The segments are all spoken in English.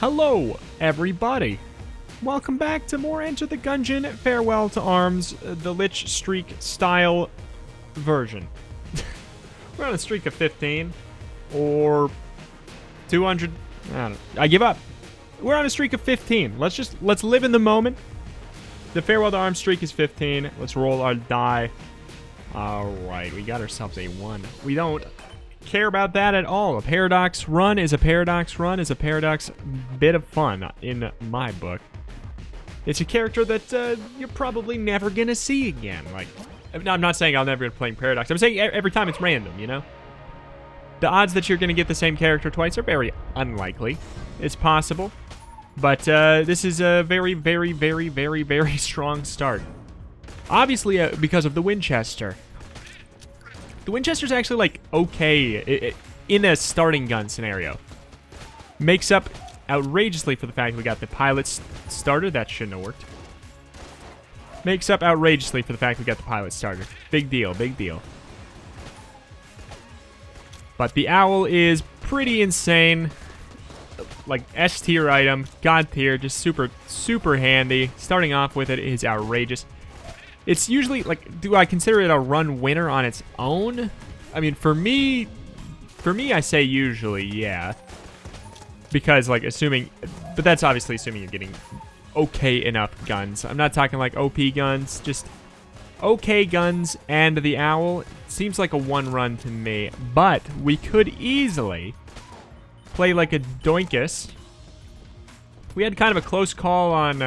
Hello, everybody. Welcome back to more Enter the Gungeon Farewell to Arms, the Lich Streak style version. We're on a streak of 15 or 200. I don't know. I give up. We're on a streak of 15. Let's live in the moment. The Farewell to Arms streak is 15. Let's roll our die. All right, we got ourselves a 1. We don't care about that at all. A paradox run is a paradox run is a paradox bit of fun in my book. It's a character that you're probably never gonna see again. Like, I'm not saying I'll never play paradox. I'm saying every time it's random, you know? The odds that you're gonna get the same character twice are very unlikely. It's possible. But this is a very, very, very, very, very strong start. Obviously, because of the Winchester. The Winchester's actually, like, okay in a starting gun scenario. Makes up outrageously for the fact we got the pilot starter. That shouldn't have worked. Makes up outrageously for the fact we got the pilot starter. Big deal, big deal. But the owl is pretty insane. Like, S tier item, God tier, just super, super handy. Starting off with it is outrageous. It's usually, like, do I consider it a run winner on its own? I mean, for me, I say usually, yeah. Because, like, assuming, but that's obviously assuming you're getting okay enough guns. I'm not talking, like, OP guns, just okay guns and the owl. Seems like a one run to me, but we could easily play like a Doinkus. We had kind of a close call on,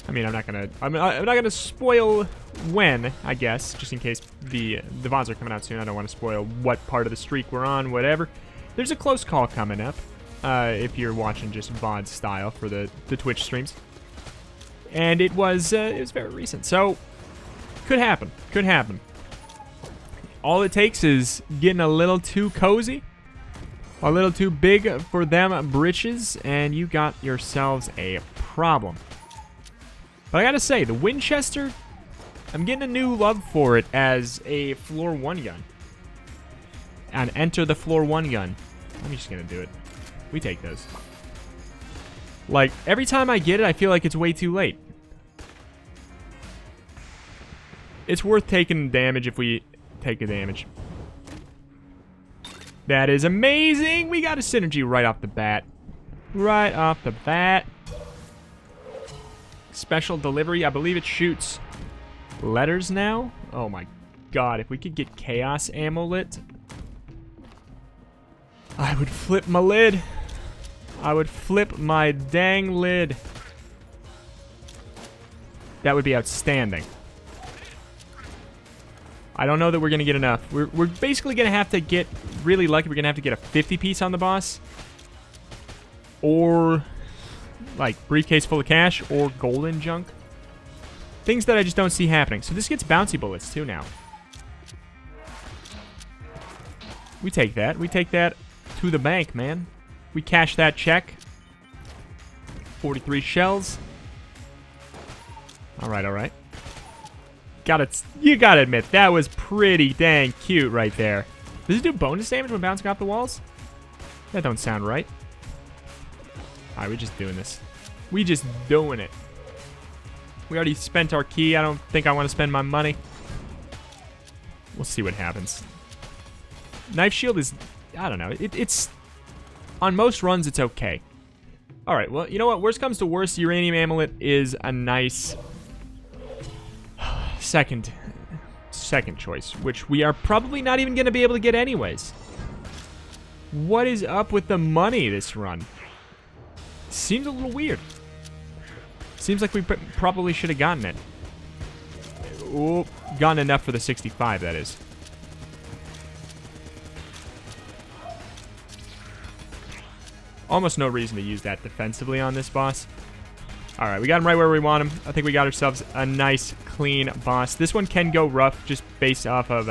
I mean, I'm not gonna spoil when, I guess, just in case the VODs are coming out soon. I don't want to spoil what part of the streak we're on, whatever. There's a close call coming up, if you're watching just VOD style for the Twitch streams. And it was very recent, so could happen, could happen. All it takes is getting a little too cozy, a little too big for them britches, and you got yourselves a problem. But I gotta say, the Winchester, I'm getting a new love for it as a floor 1 gun. And enter the floor 1 gun. I'm just gonna do it. We take those. Like, every time I get it, I feel like it's way too late. It's worth taking damage if we take the damage. That is amazing! We got a synergy right off the bat. Right off the bat. Special delivery. I believe it shoots letters now. Oh my god, if we could get Chaos Amulet, I would flip my lid. I would flip my dang lid. That would be outstanding. I don't know that we're going to get enough. We're basically going to have to get really lucky. We're going to have to get a 50 piece on the boss. Or like briefcase full of cash or golden junk. Things that I just don't see happening. So this gets bouncy bullets too now. We take that. We take that to the bank, man. We cash that check. 43 shells. Alright, alright. You gotta admit, that was pretty dang cute right there. Does it do bonus damage when bouncing off the walls? That don't sound right. Alright, we're just doing this. We just doing it. We already spent our key. I don't think I want to spend my money. We'll see what happens. Knife shield is, I don't know. It's, on most runs, it's okay. Alright, well, you know what? Worst comes to worst, Uranium Amulet is a nice second choice, which we are probably not even going to be able to get anyways. What is up with the money this run? Seems a little weird. Seems like we probably should have gotten it. Oh, gotten enough for the 65, that is. Almost no reason to use that defensively on this boss. Alright, we got him right where we want him. I think we got ourselves a nice, clean boss. This one can go rough just based off of...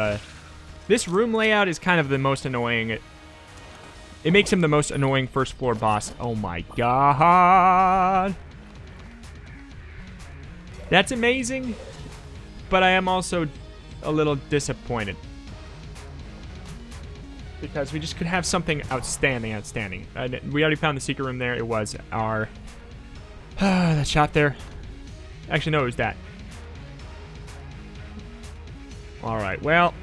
this room layout is kind of the most annoying... It makes him the most annoying first floor boss. Oh my god. That's amazing. But I am also a little disappointed. because we just could have something outstanding. We already found the secret room there. It was our... that shot there. Actually, no, it was that. Alright, well...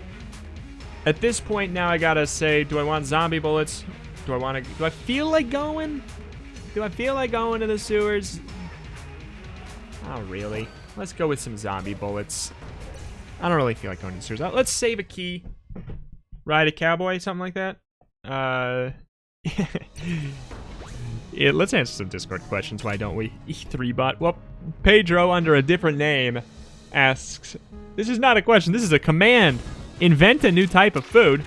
At this point now I gotta say, do I want zombie bullets? Do I feel like going? Do I feel like going to the sewers? Oh, really? Let's go with some zombie bullets. I don't really feel like going to the sewers. Let's save a key. Ride a cowboy, something like that. Yeah, let's answer some Discord questions, why don't we? E3bot. Well, Pedro, under a different name, asks... This is not a question, this is a command. Invent a new type of food.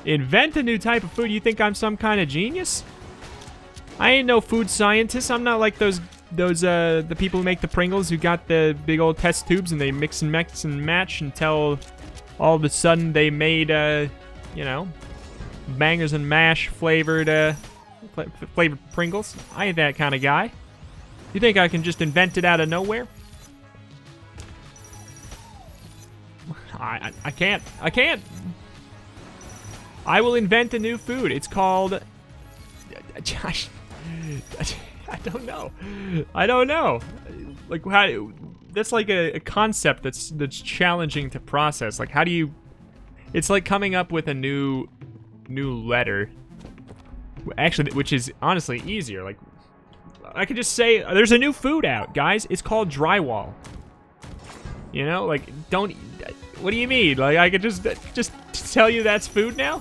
Invent a new type of food? You think I'm some kind of genius? I ain't no food scientist. I'm not like those the people who make the Pringles who got the big old test tubes and they mix and match until all of a sudden they made, you know, bangers and mash flavored, flavored Pringles. I ain't that kind of guy. You think I can just invent it out of nowhere? I can't. I can't. I will invent a new food. It's called... I don't know. I don't know. Like, how... That's like a concept that's challenging to process. Like, how do you... It's like coming up with a new letter. Actually, which is honestly easier. Like, I could just say, there's a new food out, guys. It's called drywall. You know, like, don't... What do you mean? Like, I could just tell you that's food now?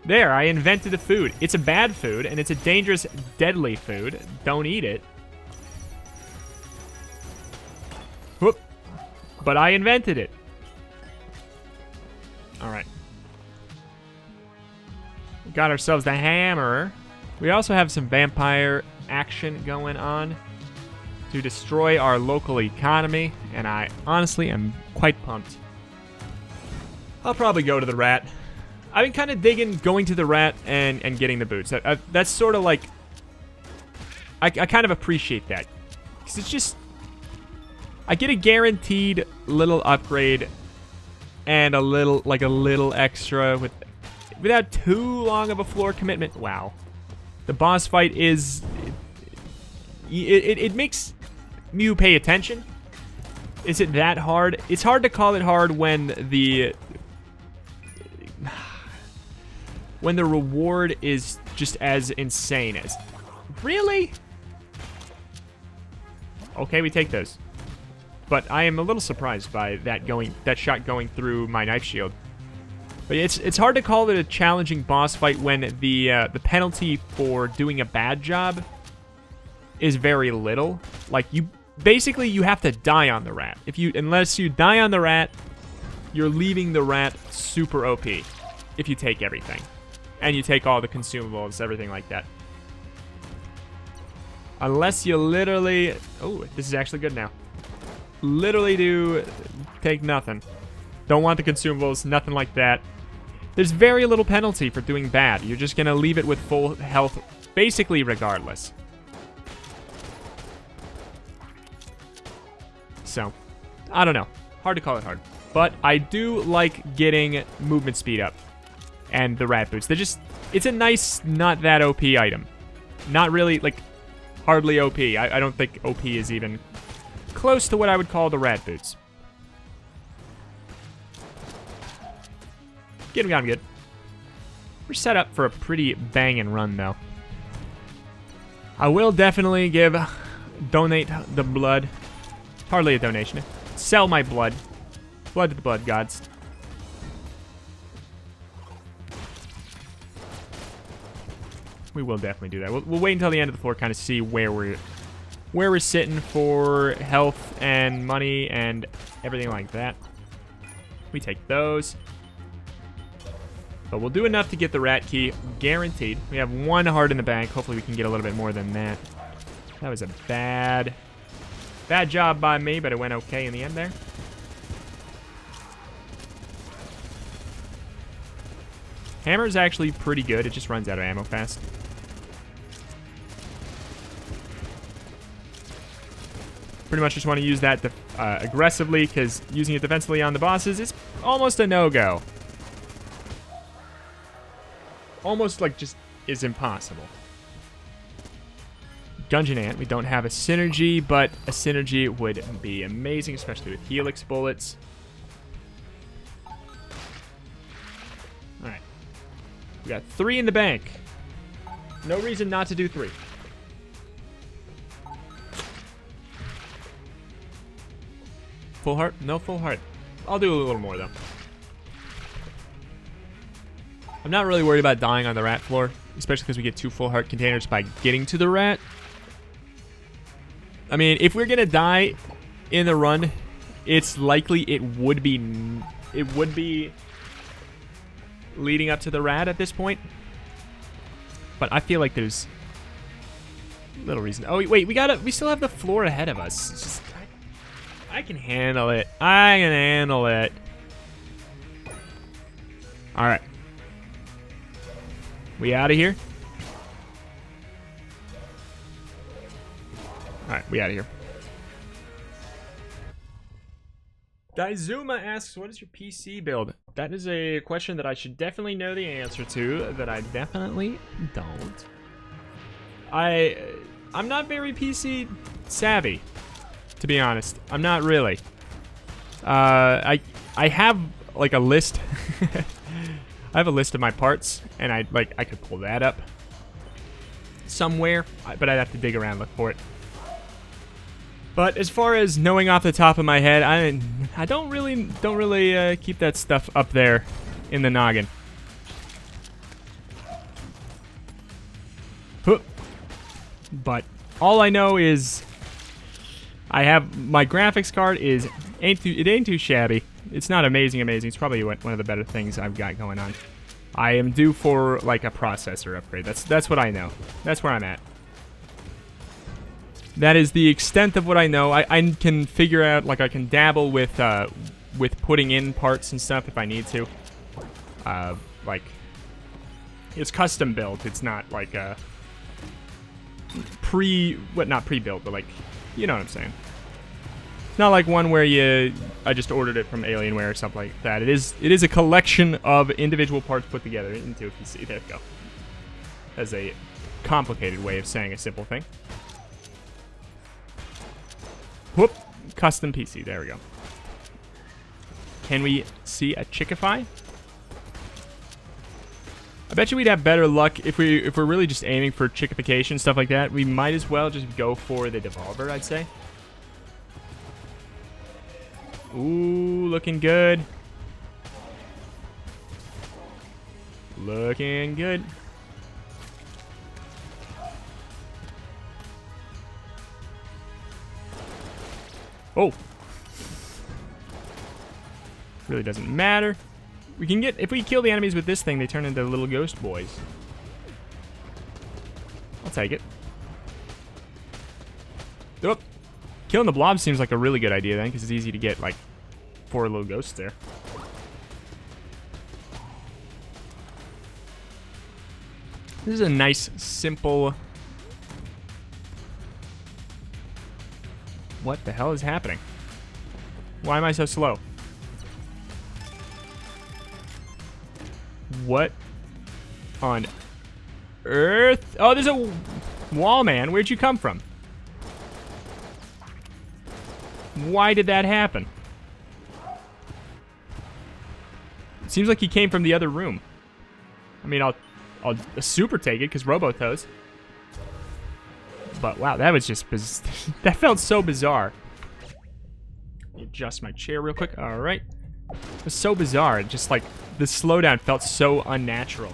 There, I invented a food. It's a bad food, and it's a dangerous, deadly food. Don't eat it. Whoop. But I invented it. Alright. We got ourselves the hammer. We also have some vampire action going on to destroy our local economy, and I honestly am quite pumped. I'll probably go to the rat. I've been kind of digging going to the rat and getting the boots. That's sort of like... I kind of appreciate that. Because it's just... I get a guaranteed little upgrade and a little extra without too long of a floor commitment. Wow. The boss fight is... It makes you pay attention. Is it that hard? It's hard to call it hard when the reward is just as insane as... Really? Okay, we take those. But I am a little surprised by that shot going through my knife shield. But it's hard to call it a challenging boss fight when the penalty for doing a bad job is very little. Like, you have to die on the rat. Unless you die on the rat, you're leaving the rat super OP if you take everything. And you take all the consumables, everything like that. Unless you literally... Oh, this is actually good now. Literally do take nothing. Don't want the consumables, nothing like that. There's very little penalty for doing bad. You're just going to leave it with full health, basically regardless. So, I don't know. Hard to call it hard. But I do like getting movement speed up. And the rat boots. It's a nice, not that OP item. Not really, like, hardly OP. I don't think OP is even close to what I would call the rat boots. Get him, got him good. We're set up for a pretty banging run, though. I will definitely donate the blood. Hardly a donation. Sell my blood. Blood to the blood gods. We will definitely do that. We'll wait until the end of the floor, kind of see where we're sitting for health and money and everything like that. We take those. But we'll do enough to get the rat key, guaranteed. We have one heart in the bank. Hopefully we can get a little bit more than that. That was a bad job by me, but it went okay in the end there. Hammer's actually pretty good. It just runs out of ammo fast. Pretty much just want to use that aggressively, because using it defensively on the bosses is almost a no-go. almost like just is impossible. Gungeon Ant, we don't have a synergy, but a synergy would be amazing, especially with Helix bullets. Alright. We got 3 in the bank. No reason not to do 3. Full heart? No full heart. I'll do a little more, though. I'm not really worried about dying on the rat floor, especially because we get 2 full heart containers by getting to the rat. I mean, if we're gonna die in the run, it's likely it would be leading up to the rat at this point. But I feel like there's little reason. Oh wait, we still have the floor ahead of us. It's just, I can handle it. I can handle it. All right, we out of here. All right, we out of here. Dysnomia asks, what is your PC build? That is a question that I should definitely know the answer to, that I definitely don't. I'm not very PC savvy, to be honest. I'm not really. I have like a list. I have a list of my parts, and I could pull that up somewhere, but I'd have to dig around and look for it. But as far as knowing off the top of my head, I don't really keep that stuff up there in the noggin. But all I know is I have my graphics card ain't too shabby. It's not amazing. It's probably one of the better things I've got going on. I am due for like a processor upgrade. That's what I know. That's where I'm at. That is the extent of what I know. I can figure out, like, I can dabble with putting in parts and stuff if I need to. Like, it's custom built. It's not like a not pre-built, but like, you know what I'm saying. It's not like one where I just ordered it from Alienware or something like that. It is a collection of individual parts put together into a PC. There we go. That's a complicated way of saying a simple thing. Whoop. Custom PC. There we go. Can we see a Chickify? I bet you we'd have better luck if we're really just aiming for chickification, stuff like that. We might as well just go for the Devolver, I'd say. Ooh, looking good. Looking good. Oh. Really doesn't matter. We can get, if we kill the enemies with this thing, they turn into little ghost boys. I'll take it. Oh. Killing the blob seems like a really good idea then, because it's easy to get like 4 little ghosts there. This is a nice, simple... What the hell is happening? Why am I so slow? What on earth? Oh, there's a wall man. Where'd you come from? Why did that happen? It seems like he came from the other room. I mean, I'll super take it because Robotoes. But wow, that was just that felt so bizarre. Let me adjust my chair real quick. All right. It was so bizarre. It just like the slowdown felt so unnatural.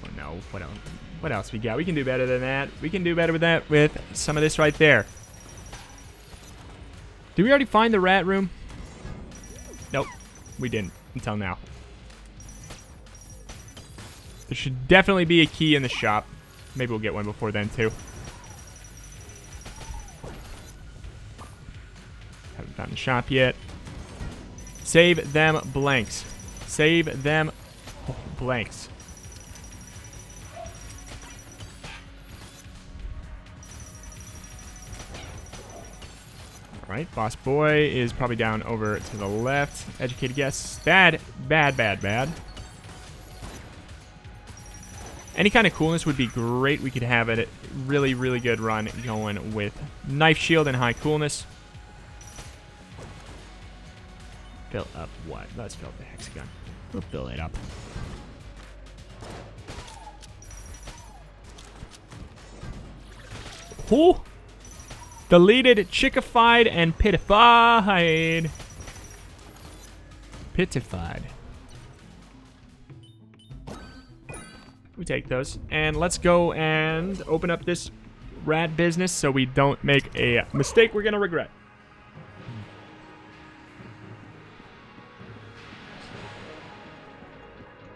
Oh no, what else? What else we got? We can do better than that. We can do better with that with some of this right there. Did we already find the rat room? Nope, we didn't until now. There should definitely be a key in the shop. Maybe we'll get one before then too. Haven't found the shop yet. Save them blanks. Save them blanks. Right, boss boy is probably down over to the left. Educated guess. Bad, bad, bad, bad. Any kind of coolness would be great. We could have a really, really good run going with knife shield and high coolness. Fill up what? Let's fill up the hexagon. We'll fill it up. Ooh! Deleted, chickified, and pitified. Pitified. We take those. And let's go and open up this rat business so we don't make a mistake we're going to regret.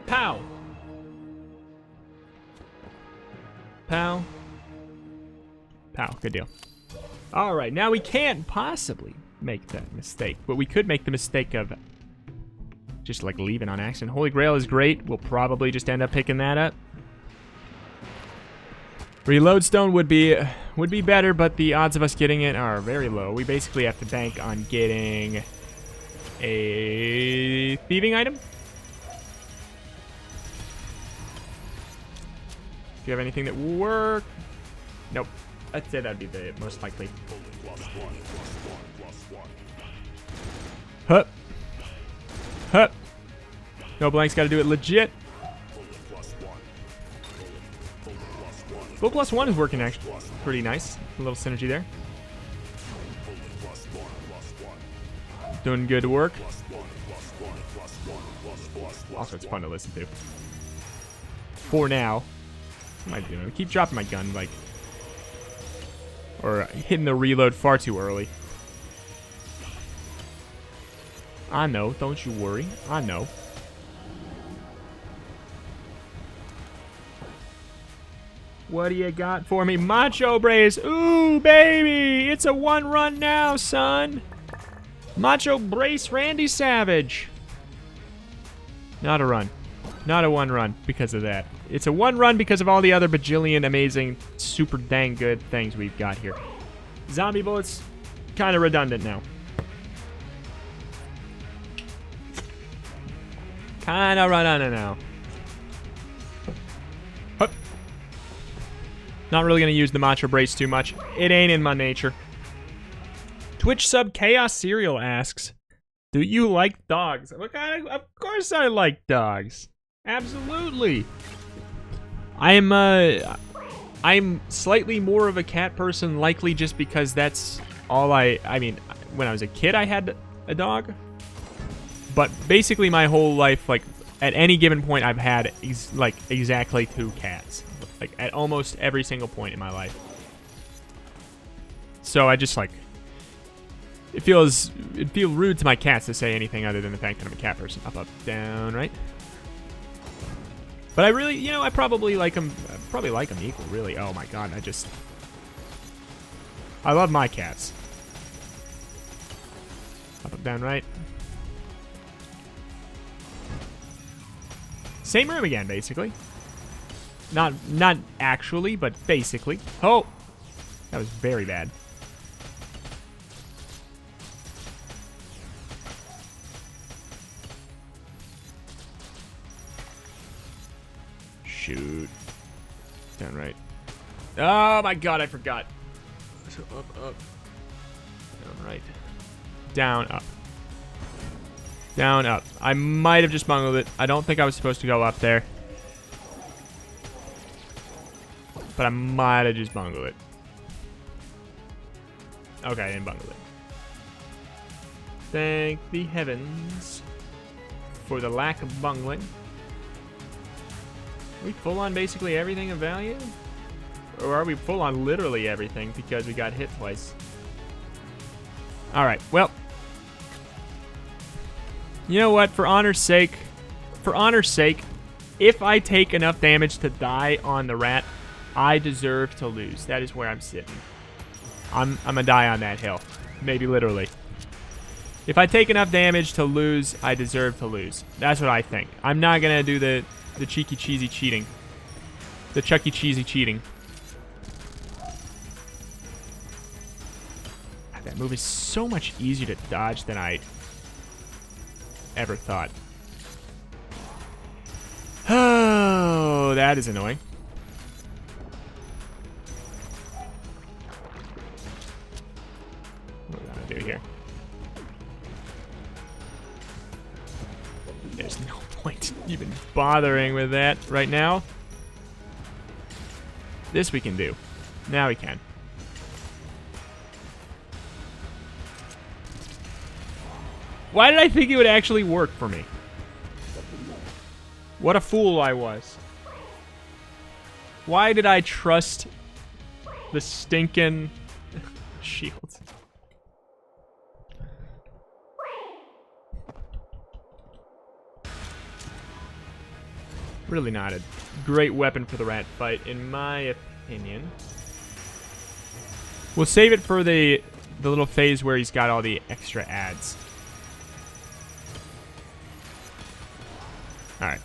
Pow. Pow. Pow. Good deal. All right. Now we can't possibly make that mistake, but we could make the mistake of just like leaving on accident. Holy Grail is great. We'll probably just end up picking that up. Reload stone would be better, but the odds of us getting it are very low. We basically have to bank on getting a thieving item. Do you have anything that will work? Nope. I'd say that'd be the most likely. Hup. Hup. No blanks, gotta do it legit. Full +1 is working actually pretty nice. A little synergy there. Doing good work. Also, it's fun to listen to. For now. What am I doing? I keep dropping my gun, like, or hitting the reload far too early. I know, don't you worry. I know. What do you got for me? Macho Brace. Ooh, baby. It's a one run now, son. Macho Brace Randy Savage. Not a run. Not a one run because of that. It's a one run because of all the other bajillion amazing, super dang good things we've got here. Zombie bullets, kind of redundant now. Kind of redundant now. Hup. Not really going to use the Macho Brace too much. It ain't in my nature. Twitch sub Chaos Cereal asks, do you like dogs? Look, of course I like dogs. Absolutely. I'm slightly more of a cat person, likely just because that's all I mean, when I was a kid, I had a dog. But basically my whole life, like, at any given point, I've had, exactly 2 cats. Like, at almost every single point in my life. So I just, like, it'd feel rude to my cats to say anything other than the fact that I'm a cat person. Up, up, down, right? But I really, you know, I probably like them. Probably like them equal, really. Oh my god, I love my cats. Up, up, down, right. Same room again, basically. Not actually, but basically. Oh, that was very bad. Shoot. Down right. Oh my god, I forgot. So up, up. Down right. Down, up. Down, up. I might have just bungled it. I don't think I was supposed to go up there. But I might have just bungled it. Okay, I didn't bungle it. Thank the heavens for the lack of bungling. Are we full on basically everything of value? Or are we full on literally everything because we got hit twice? Alright, well. You know what? For honor's sake, if I take enough damage to die on the rat, I deserve to lose. That is where I'm sitting. I'm gonna die on that hill. Maybe literally. If I take enough damage to lose, I deserve to lose. That's what I think. I'm not gonna do the cheeky cheesy cheating. The Chucky Cheesy cheating. That move is so much easier to dodge than I ever thought. Oh, that is annoying. What do I gotta do here? There's no point even bothering with that right now. This we can do. Now we can. Why did I think it would actually work for me? What a fool I was. Why did I trust the stinking shield? Really not a great weapon for the rat fight, in my opinion. We'll save it for the little phase where he's got all the extra ads. Alright.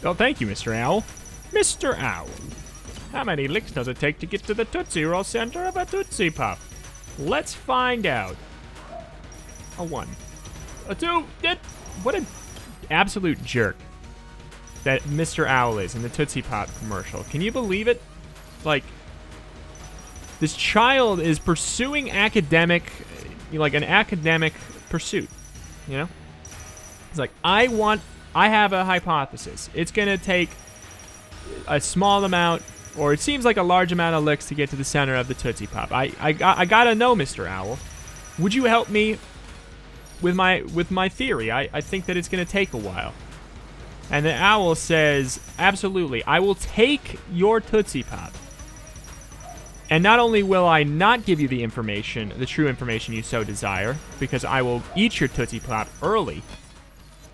Oh, thank you, Mr. Owl. Mr. Owl. How many licks does it take to get to the Tootsie Roll center of a Tootsie Pop? Let's find out. A 1. A 2. What an absolute jerk that Mr. Owl is in the Tootsie Pop commercial. Can you believe it? Like, this child is pursuing academic, like an academic pursuit, you know? It's like, I have a hypothesis. It's gonna take a small amount, or it seems like a large amount of licks to get to the center of the Tootsie Pop. I gotta know, Mr. Owl. Would you help me with my theory? I think that it's gonna take a while. And the owl says, absolutely, I will take your Tootsie Pop. And not only will I not give you the information, the true information you so desire, because I will eat your Tootsie Pop early.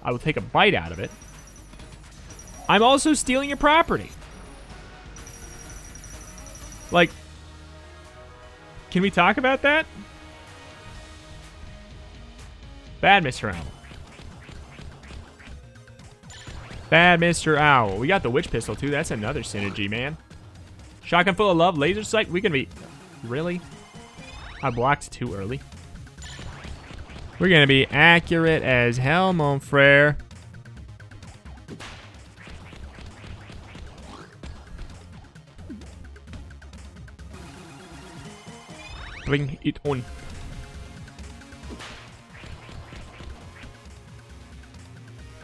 I will take a bite out of it. I'm also stealing your property. Like, can we talk about that? Bad Mr. Owl. Bad Mr. Owl. We got the witch pistol too. That's another synergy, man. Shotgun full of love, laser sight. We can be... Really? I blocked too early. We're gonna be accurate as hell, mon frere. Bring it on.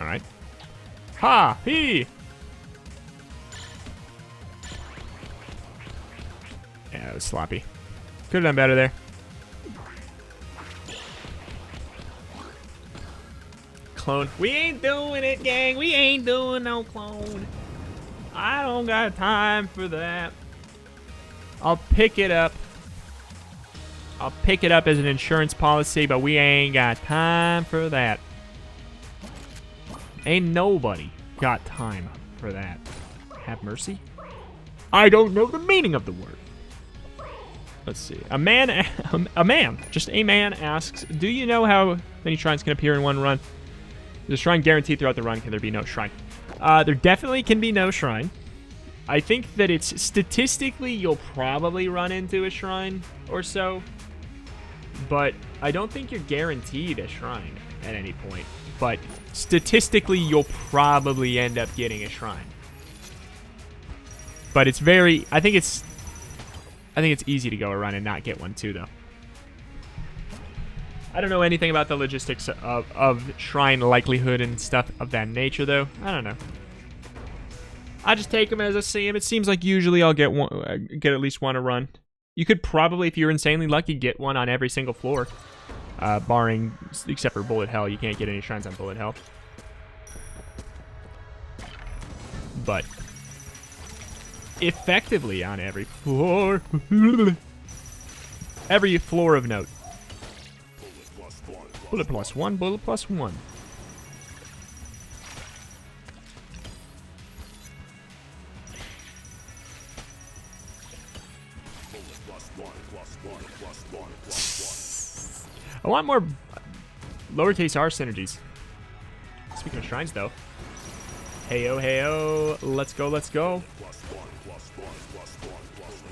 Alright. Ha! He! Yeah, that was sloppy. Could have done better there. Clone. We ain't doing it, gang. We ain't doing no clone. I don't got time for that. I'll pick it up. I'll pick it up as an insurance policy, but we ain't got time for that. Ain't nobody got time for that. Have mercy? I don't know the meaning of the word. Let's see. A man, just a man asks, do you know how many shrines can appear in one run? Is a shrine guaranteed throughout the run? Can there be no shrine? There definitely can be no shrine. I think that it's statistically you'll probably run into a shrine or so, but I don't think you're guaranteed a shrine at any point. But statistically, you'll probably end up getting a shrine. But it's very... I think it's easy to go a run and not get one too, though. I don't know anything about the logistics of shrine likelihood and stuff of that nature, though. I don't know. I just take them as I see them. It seems like usually I'll get at least one a run. You could probably, if you're insanely lucky, get one on every single floor. Barring, except for Bullet Hell. You can't get any shrines on Bullet Hell. But effectively on every floor. Every floor of note. Bullet plus one, bullet plus one. I want more lowercase r synergies. Speaking of shrines, though. Heyo, heyo. Let's go, let's go.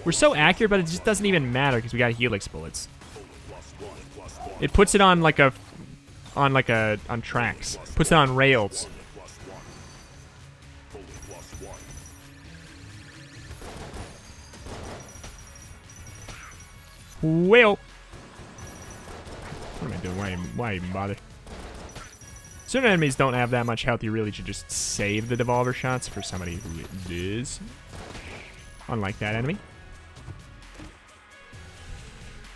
We're so accurate, but it just doesn't even matter because we got helix bullets. It puts it on like a, on tracks. Puts it on rails. Well, what am I doing? Why even bother? Certain enemies don't have that much health. You really should just save the devolver shots for somebody who is. Unlike that enemy.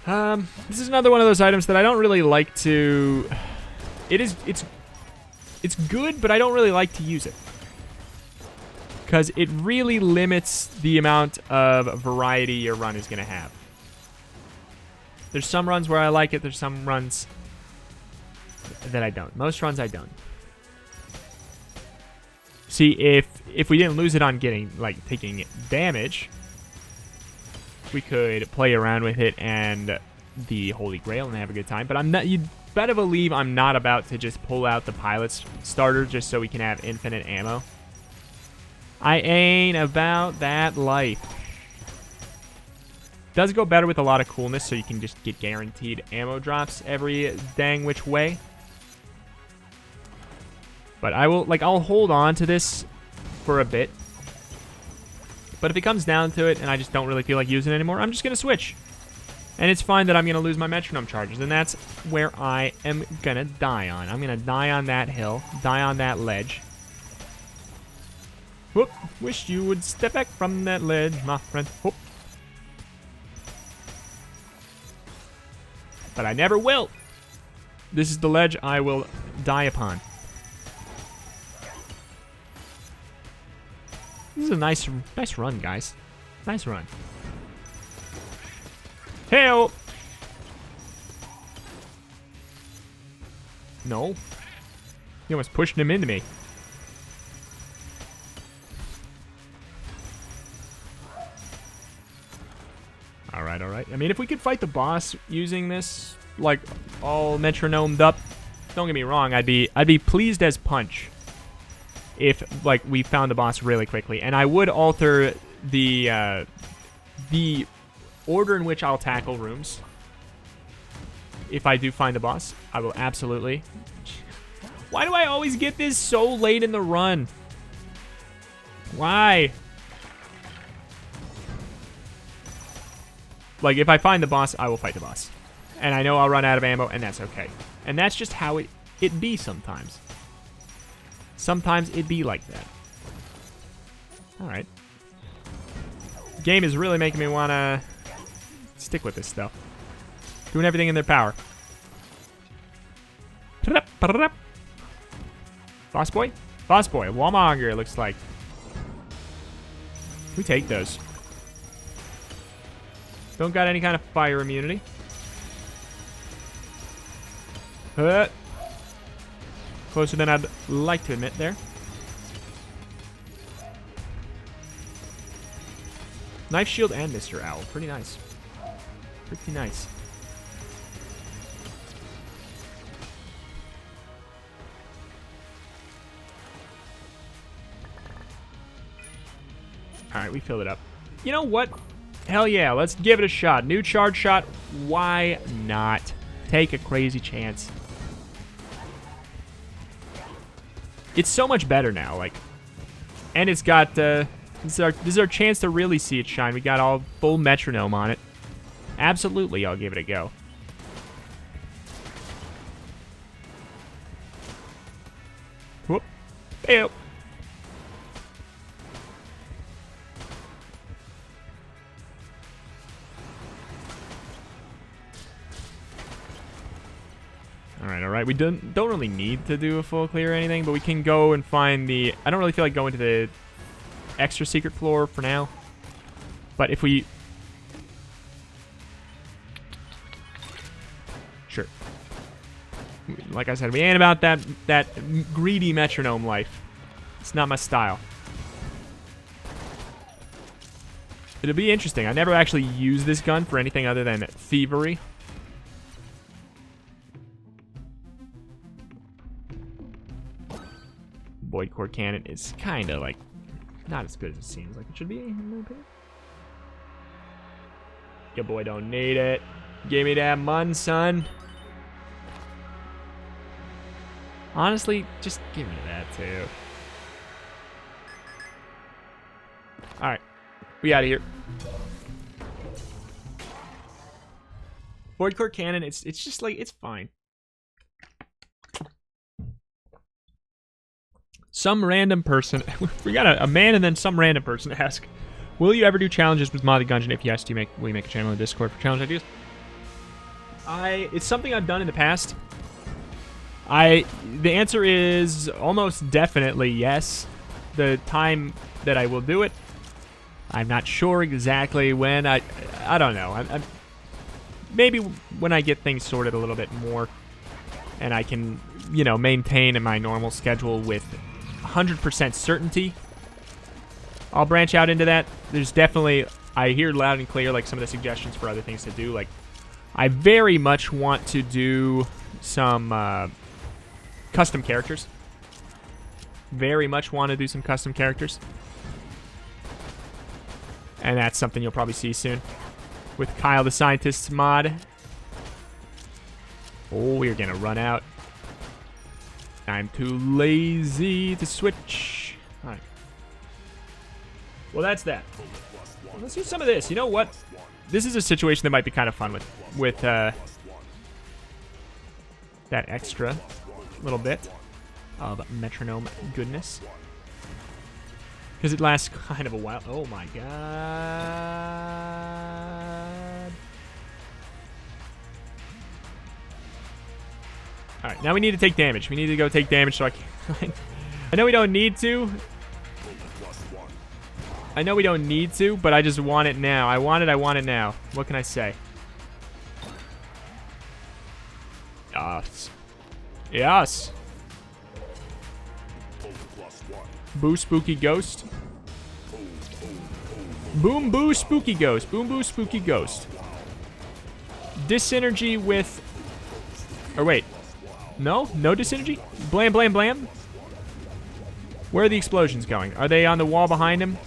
This is another one of those items that I don't really like to. It's good, but I don't really like to use it because it really limits the amount of variety your run is going to have. There's some runs where I like it. There's some runs that I don't. Most runs I don't. See, if we didn't lose it on getting taking damage, we could play around with it and the Holy Grail and have a good time. But I'm not. You better believe I'm not about to just pull out the pilot's starter just so we can have infinite ammo. I ain't about that life. Does go better with a lot of coolness, so you can just get guaranteed ammo drops every dang which way. But I'll hold on to this for a bit. But if it comes down to it and I just don't really feel like using it anymore, I'm just going to switch. And it's fine that I'm going to lose my metronome charges. And that's where I am going to die on. I'm going to die on that hill. Die on that ledge. Whoop. Wish you would step back from that ledge, my friend. Whoop. But I never will. This is the ledge I will die upon. This is a nice run, guys. Nice run. Hell. No. He almost pushed him into me. Alright, alright. I mean, if we could fight the boss using this, like, all metronomed up, don't get me wrong, I'd be pleased as punch if, like, we found the boss really quickly. And I would alter the order in which I'll tackle rooms. If I do find the boss, I will absolutely. Why do I always get this so late in the run? Why? Like, if I find the boss, I will fight the boss. And I know I'll run out of ammo, and that's okay. And that's just how it be sometimes. Sometimes it be like that. Alright. Game is really making me want to stick with this stuff. Doing everything in their power. Boss boy? Boss boy. Warmonger, it looks like. We take those. Don't got any kind of fire immunity. Closer than I'd like to admit there. Knife shield and Mr. Owl. Pretty nice. Pretty nice. Alright, we filled it up. You know what? Hell yeah, let's give it a shot. New charge shot. Why not? Take a crazy chance. It's so much better now, like, and it's got, this is our chance to really see it shine. We got all full metronome on it. Absolutely, I'll give it a go. Whoop. Ew. Alright, we don't really need to do a full clear or anything, but we can go and find the... I don't really feel like going to the extra secret floor for now. But if we... Sure. Like I said, we ain't about that greedy metronome life. It's not my style. It'll be interesting. I never actually used this gun for anything other than thievery. Void Core Cannon is kind of like not as good as it seems like it should be, in my opinion. Your boy don't need it. Give me that mun, son. Honestly, just give me that too. Alright. We out of here. Void Core Cannon, it's just like, it's fine. Some random person, we got a man and then some random person ask, will you ever do challenges with modded Gungeon? If yes, will you make a channel in Discord for challenge ideas? It's something I've done in the past. The answer is almost definitely yes. The time that I will do it, I'm not sure exactly when. I don't know. Maybe when I get things sorted a little bit more and I can, you know, maintain my normal schedule with 100% certainty, I'll branch out into that. There's definitely, I hear loud and clear, like, some of the suggestions for other things to do. Like, I very much want to do some custom characters. Very much want to do some custom characters. And that's something you'll probably see soon with Kyle the Scientist's mod. Oh, we're going to run out. I'm too lazy to switch. All right. Well, that's that. Well, let's do some of this. You know what? This is a situation that might be kind of fun with that extra little bit of metronome goodness. Because it lasts kind of a while. Oh my god. Alright, now we need to take damage. We need to go take damage so I can... I know we don't need to. I know we don't need to, but I just want it now. I want it now. What can I say? Yes. Yes. Boo spooky ghost. Boom boo spooky ghost. Boom boo spooky ghost. Dissynergy with... Or wait. No? No dissynergy? Blam blam blam? Where are the explosions going? Are they on the wall behind him?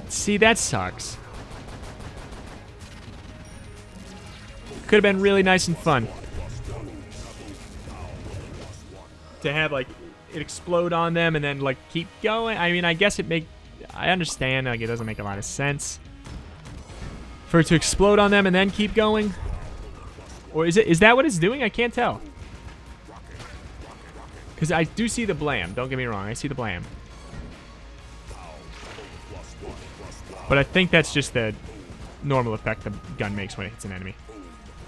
See, that sucks. Could have been really nice and fun. To have, like, it explode on them and then, like, keep going. I mean, I guess I understand, like, it doesn't make a lot of sense for it to explode on them and then keep going. Or is that what it's doing? I can't tell. Because I do see the blam. Don't get me wrong. I see the blam. But I think that's just the normal effect the gun makes when it hits an enemy.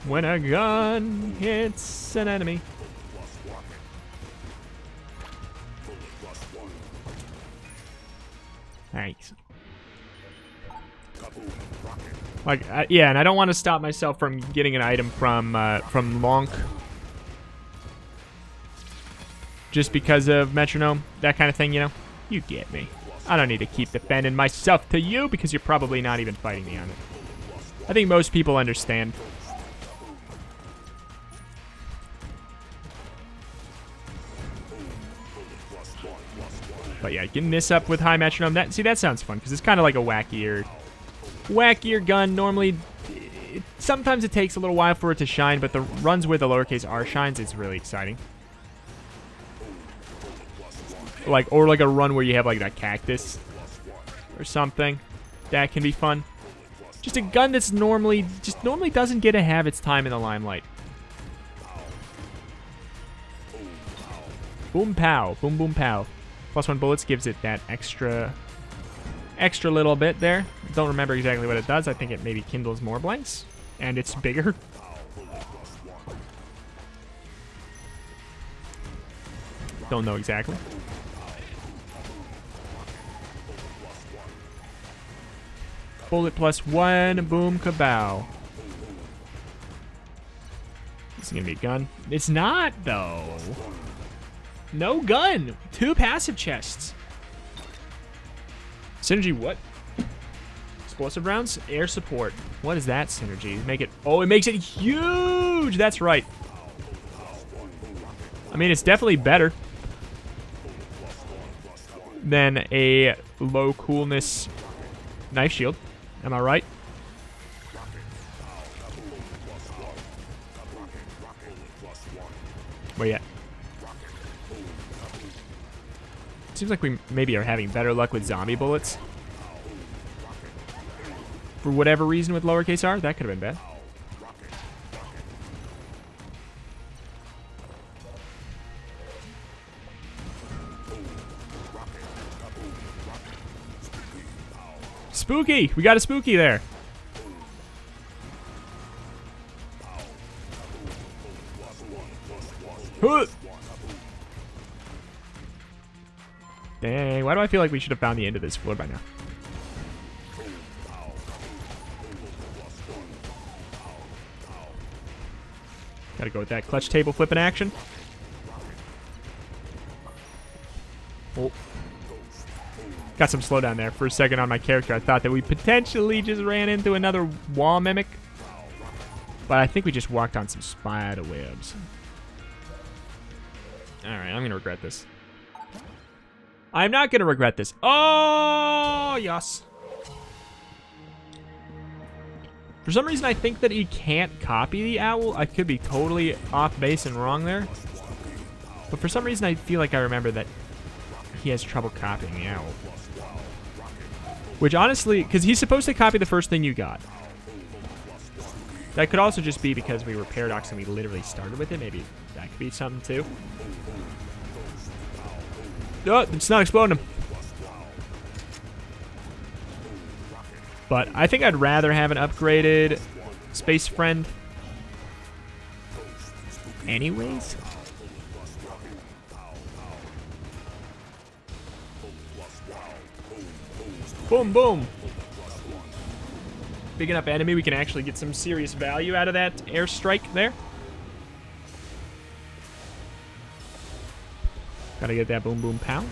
When a gun hits an enemy. Thanks. Like, yeah, and I don't want to stop myself from getting an item from Lonk. Just because of metronome, that kind of thing, you know? You get me. I don't need to keep defending myself to you because you're probably not even fighting me on it. I think most people understand. But yeah, getting this up with high metronome, that sounds fun because it's kind of like a wackier gun. Normally, sometimes it takes a little while for it to shine, but the runs with the lowercase r shines, it's really exciting. Or like a run where you have like that cactus or something. That can be fun. Just a gun that's normally doesn't get to have its time in the limelight. Boom pow, boom boom pow. +1 bullets gives it that extra little bit there. Don't remember exactly what it does. I think it maybe kindles more blanks, and it's bigger. Don't know exactly. Bullet +1, boom kabow. This is gonna be a gun. It's not though. No gun. 2 passive chests. Synergy what? Explosive rounds? Air support. What is that synergy? Make it... Oh, it makes it huge! That's right. I mean, it's definitely better than a low coolness knife shield. Am I right? Where you at? Seems like we maybe are having better luck with zombie bullets. For whatever reason with lowercase r, that could have been bad. Spooky! We got a spooky there. Dang, why do I feel like we should have found the end of this floor by now? Gotta go with that clutch table flipping action. Oh. Got some slowdown there for a second on my character. I thought that we potentially just ran into another wall mimic. But I think we just walked on some spider webs. Alright, I'm gonna regret this. I'm not gonna regret this. Oh, yes. For some reason, I think that he can't copy the owl. I could be totally off base and wrong there. But for some reason, I feel like I remember that he has trouble copying the owl. Which honestly, because he's supposed to copy the first thing you got. That could also just be because we were Paradox and we literally started with it. Maybe that could be something too. Oh, it's not exploding him. But I think I'd rather have an upgraded Space Friend. Anyways. Boom, boom. Big enough enemy, we can actually get some serious value out of that airstrike there. Gotta get that boom, boom, pow.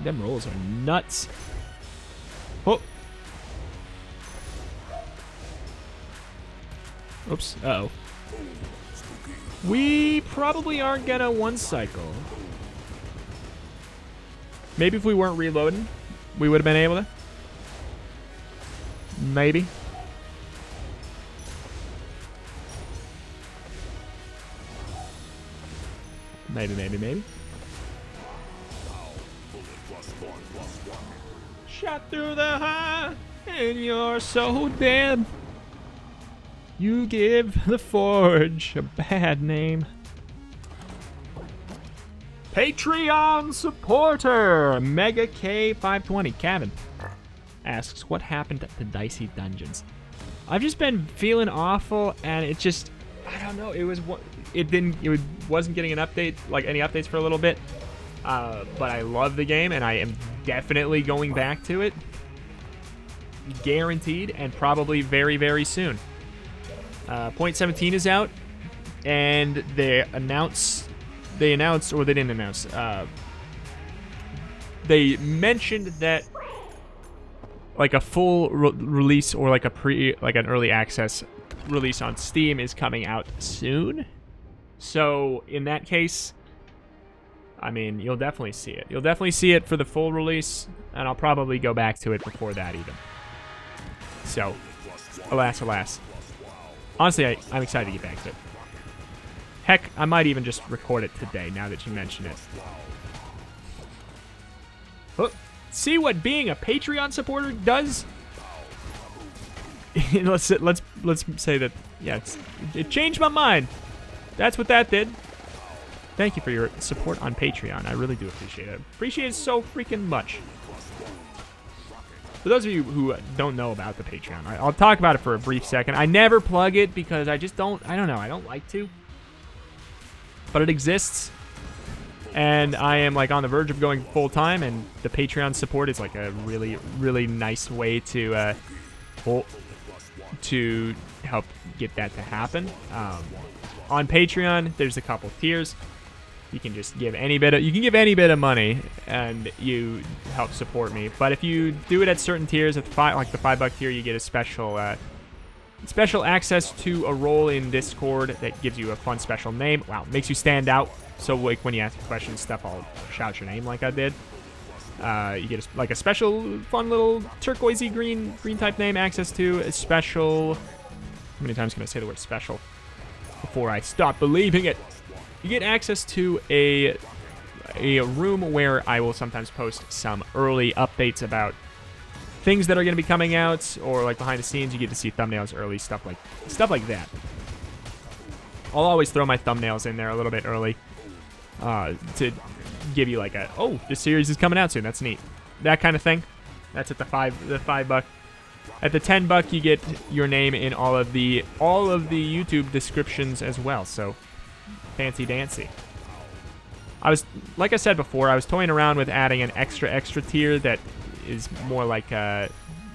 Them rolls are nuts. Oh. Oops. Uh-oh. We probably aren't gonna one cycle. Maybe if we weren't reloading, we would have been able to. Maybe. Maybe. Shot through the heart, and you're so dead. You give the Forge a bad name. Patreon supporter Mega K520 Kevin asks, what happened at the Dicey Dungeons? I've just been feeling awful, and it just, I don't know, it wasn't getting an update, like any updates for a little bit, but I love the game, and I am definitely going back to it, guaranteed, and probably very, very soon. Point 17 is out, and they announced, or they didn't announce, they mentioned that like a full release or like an early access release on Steam is coming out soon. So in that case, I mean, you'll definitely see it. You'll definitely see it for the full release, and I'll probably go back to it before that even. So, alas. Honestly, I'm excited to get back to it. Heck, I might even just record it today now that you mention it. Oh, see what being a Patreon supporter does? let's say that, yeah, it changed my mind. That's what that did. Thank you for your support on Patreon. I really do appreciate it. Appreciate it so freaking much. For those of you who don't know about the Patreon, I'll talk about it for a brief second. I never plug it because I just don't, I don't know, I don't like to. But it exists. And I am like on the verge of going full time, and the Patreon support is like a really, really nice way to help get that to happen. On Patreon, there's a couple tiers. You can just give any bit of money, and you help support me. But if you do it at certain tiers, at like the $5 tier, you get a special access to a role in Discord that gives you a fun special name. Wow, makes you stand out. So like when you ask questions and stuff, I'll shout your name like I did. You get like a special fun little turquoisey green type name, access to a special... How many times can I say the word special before I stop believing it? You get access to a room where I will sometimes post some early updates about things that are going to be coming out, or like behind the scenes. You get to see thumbnails early, stuff like that. I'll always throw my thumbnails in there a little bit early to give you like a, oh, this series is coming out soon. That's neat. That kind of thing. That's at the $5. At the $10, you get your name in all of the YouTube descriptions as well. So fancy dancy. Like I said before, I was toying around with adding an extra tier that is more like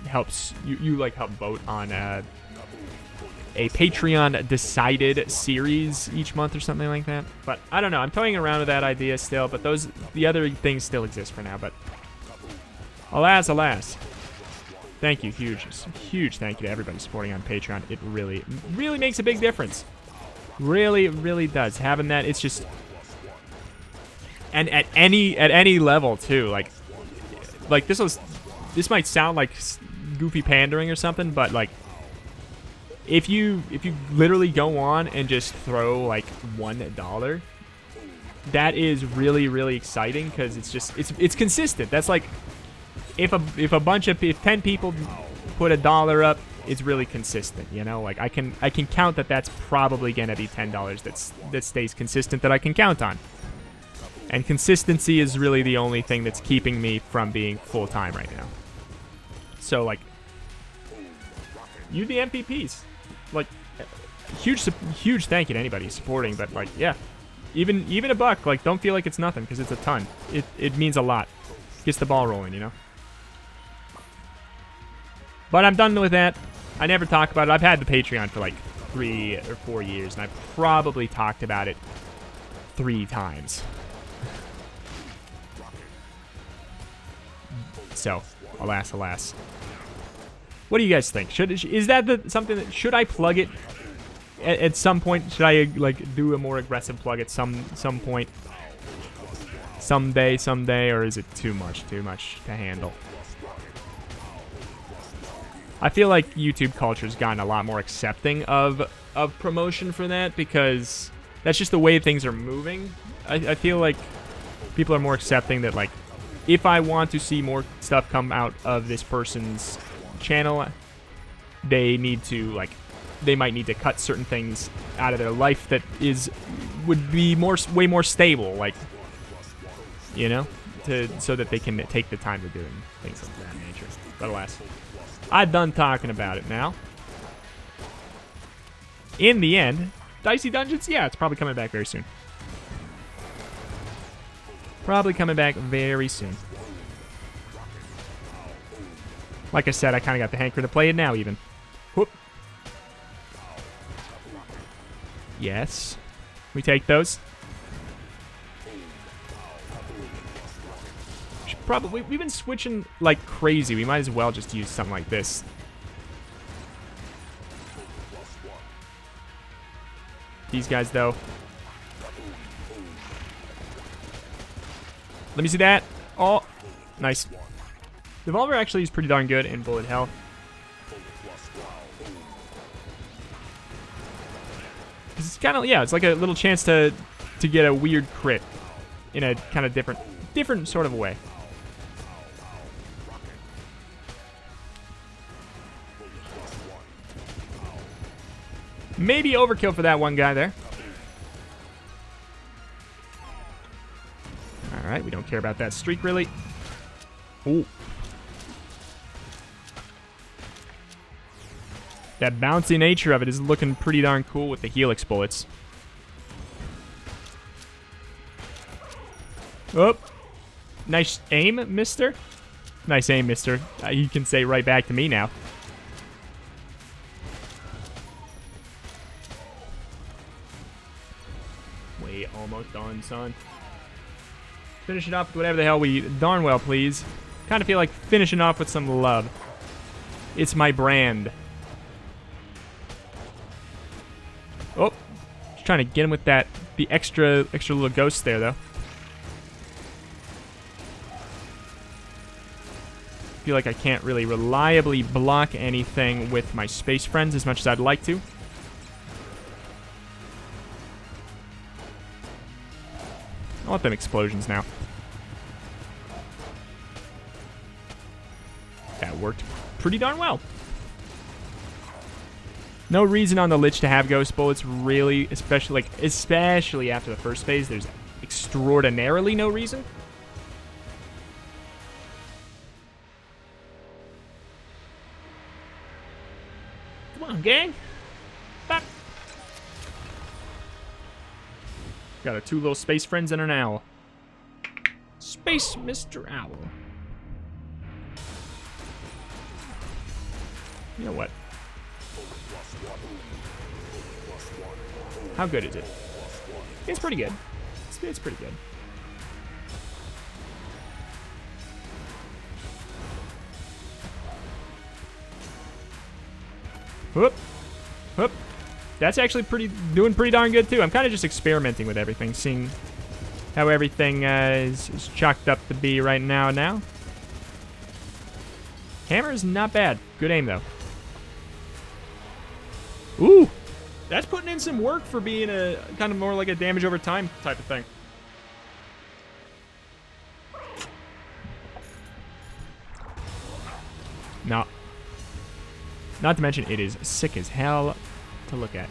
helps you like help vote on a Patreon decided series each month or something like that. But I don't know. I'm toying around with that idea still, but the other things still exist for now. But alas. Thank you, huge thank you to everybody supporting on Patreon. It really makes a big difference. Really does. Having that, it's just, and at any level too. Like this might sound like goofy pandering or something, but like if you literally go on and just throw like $1, that is really exciting, because it's consistent. That's like if 10 people put $1 up, it's really consistent, you know? Like I can count that's probably gonna be $10 that stays consistent, that I can count on. And consistency is really the only thing that's keeping me from being full-time right now. So like, you the MVPs, like huge thank you to anybody supporting. But like, yeah, even $1, like don't feel like it's nothing, because it's a ton. It means a lot. Gets the ball rolling, you know. But I'm done with that. I never talk about it. I've had the Patreon for like 3 or 4 years, and I've probably talked about it 3 times. So, alas. What do you guys think? Is that something that, should I plug it at some point? Should I like do a more aggressive plug at some point? Someday, or is it too much to handle? I feel like YouTube culture's gotten a lot more accepting of promotion for that, because that's just the way things are moving. I feel like people are more accepting that, like, if I want to see more stuff come out of this person's channel, they might need to cut certain things out of their life that would be way more stable, like, you know, so that they can take the time to do things of that nature. But alas, I'm done talking about it now. In the end, Dicey Dungeons, yeah, it's probably coming back very soon. Probably coming back very soon. Like I said, I kind of got the hankering to play it now, even. Whoop. Yes. We take those. Probably, we've been switching like crazy. We might as well just use something like this. These guys, though. Let me see that. Oh, nice. Devolver actually is pretty darn good in bullet hell. It's kind of, yeah, it's like a little chance to get a weird crit in a kind of different sort of way. Maybe overkill for that one guy there. Alright, we don't care about that streak, really. Ooh. That bouncy nature of it is looking pretty darn cool with the helix bullets. Oh. Nice aim, mister. Nice aim, mister. You can say right back to me now. Almost done, son. Finish it off with whatever the hell we darn well please. Kind of feel like finishing off with some love. It's my brand. Oh, just trying to get him with the extra little ghost there, though. feel like I can't really reliably block anything with my space friends as much as I'd like to. I want them explosions now. That worked pretty darn well. No reason on the Lich to have ghost bullets, really, especially after the first phase. There's extraordinarily no reason. Come on, gang. Back. Got our 2 little space friends and an owl. Space Mr. Owl. You know what? How good is it? It's pretty good. It's pretty good. Whoop. Whoop. That's actually doing pretty darn good, too. I'm kind of just experimenting with everything, seeing how everything is chalked up to be right now. Hammer is not bad. Good aim, though. Ooh. That's putting in some work for being a kind of more like a damage over time type of thing. Now, not to mention it is sick as hell to look at.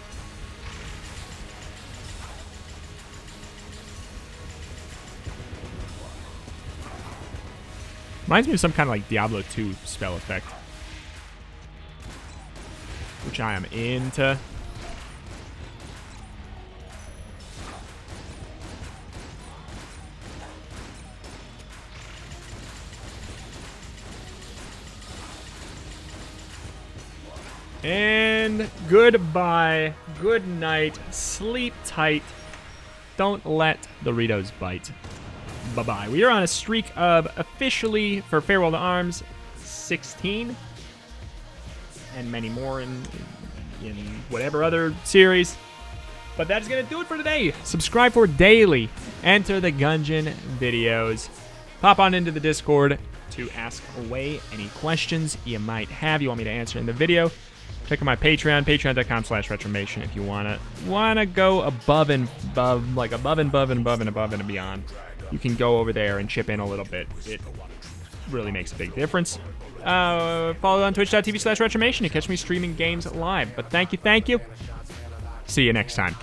Reminds me of some kind of like Diablo 2 spell effect, which I am into. And goodbye, good night, sleep tight, don't let the Ritos bite. Bye-bye. We are on a streak of officially, for Farewell to Arms, 16, and many more in whatever other series. But that's going to do it for today. Subscribe for daily Enter the Gungeon videos. Pop on into the Discord to ask away any questions you might have you want me to answer in the video. Check out my Patreon, patreon.com/retromation if you wanna go above and beyond. You can go over there and chip in a little bit. It really makes a big difference. Follow on twitch.tv/retromation to catch me streaming games live. But thank you. See you next time.